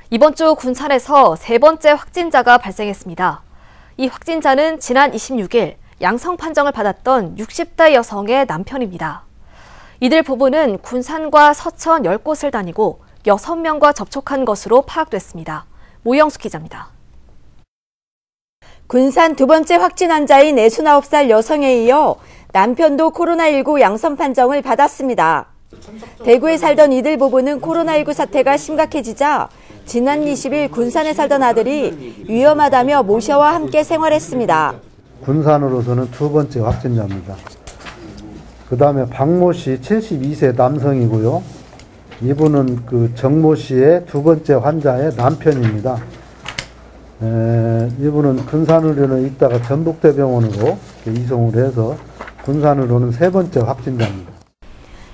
이번 주 군산에서 세 번째 확진자가 발생했습니다. 이 확진자는 지난 26일 양성 판정을 받았던 60대 여성의 남편입니다. 이들 부부는 군산과 서천 10곳을 다니고 6명과 접촉한 것으로 파악됐습니다. 모영숙 기자입니다. 군산 두 번째 확진 환자인 69살 여성에 이어 남편도 코로나19 양성 판정을 받았습니다. 대구에 살던 이들 부부는 코로나19 사태가 심각해지자 지난 20일 군산에 살던 아들이 위험하다며 모셔와 함께 생활했습니다. 군산으로서는 두 번째 확진자입니다. 그 다음에 박모 씨 72세 남성이고요. 이분은 그 정모 씨의 두 번째 환자의 남편입니다. 이분은 군산으로는 있다가 전북대병원으로 이송을 해서 군산으로는 세 번째 확진자입니다.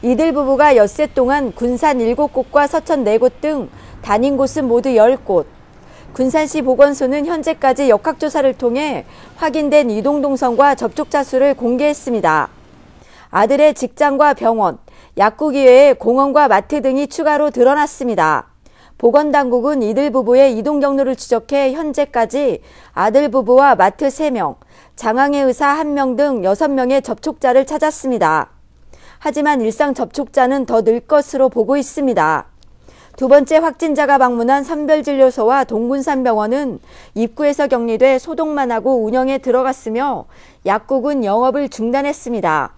이들 부부가 엿새 동안 군산 7곳과 서천 4곳 등 다닌 곳은 모두 10곳. 군산시 보건소는 현재까지 역학조사를 통해 확인된 이동 동선과 접촉자 수를 공개했습니다. 아들의 직장과 병원, 약국 이외에 공원과 마트 등이 추가로 드러났습니다. 보건당국은 이들 부부의 이동 경로를 추적해 현재까지 아들 부부와 마트 3명, 장항의 의사 1명 등 6명의 접촉자를 찾았습니다. 하지만 일상 접촉자는 더 늘 것으로 보고 있습니다. 두 번째 확진자가 방문한 선별진료소와 동군산병원은 입구에서 격리돼 소독만 하고 운영에 들어갔으며 약국은 영업을 중단했습니다.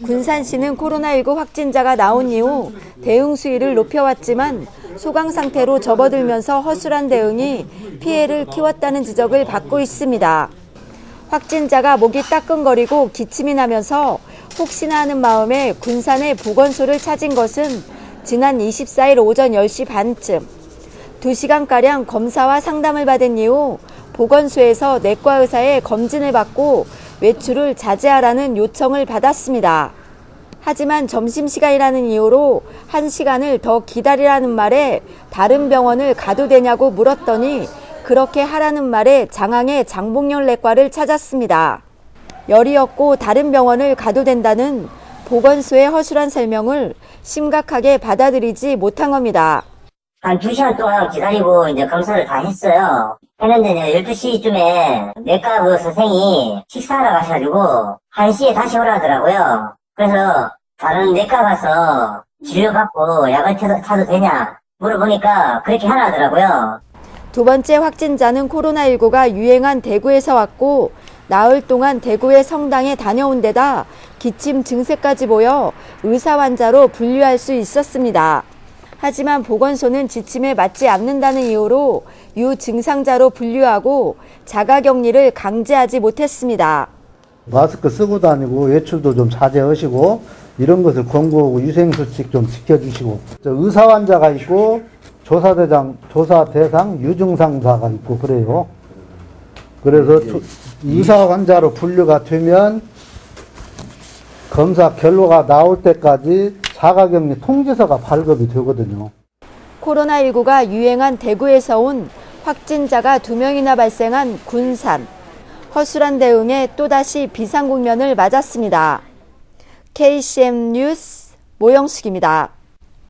군산시는 코로나19 확진자가 나온 이후 대응 수위를 높여왔지만 소강 상태로 접어들면서 허술한 대응이 피해를 키웠다는 지적을 받고 있습니다. 확진자가 목이 따끔거리고 기침이 나면서 혹시나 하는 마음에 군산의 보건소를 찾은 것은 지난 24일 오전 10시 반쯤 2시간가량 검사와 상담을 받은 이후 보건소에서 내과 의사의 검진을 받고 외출을 자제하라는 요청을 받았습니다. 하지만 점심시간이라는 이유로 1시간을 더 기다리라는 말에 다른 병원을 가도 되냐고 물었더니 그렇게 하라는 말에 장항의 장봉열 내과를 찾았습니다. 열이 없고 다른 병원을 가도 된다는 보건소의 허술한 설명을 심각하게 받아들이지 못한 겁니다. 한 2시간 동안 기다리고 이제 검사를 다 했어요. 했는데 12시쯤에 내과 그 선생이 식사하러 가셔가지고 1시에 다시 오라 하더라고요. 그래서 다른 내과 가서 진료받고 약을 타도 되냐 물어보니까 그렇게 하라 하더라고요. 두 번째 확진자는 코로나19가 유행한 대구에서 왔고 나흘 동안 대구의 성당에 다녀온 데다 기침 증세까지 보여 의사 환자로 분류할 수 있었습니다. 하지만 보건소는 지침에 맞지 않는다는 이유로 유증상자로 분류하고 자가격리를 강제하지 못했습니다. 마스크 쓰고 다니고 외출도 좀 자제하시고 이런 것을 권고하고 위생수칙 좀 지켜주시고 의사 환자가 있고 조사 대상 유증상자가 있고 그래요. 그래서 의사 환자로 분류가 되면 검사 결과가 나올 때까지 자가격리 통지서가 발급이 되거든요. 코로나19가 유행한 대구에서 온 확진자가 2명이나 발생한 군산. 허술한 대응에 또다시 비상국면을 맞았습니다. KCM 뉴스 모영숙입니다.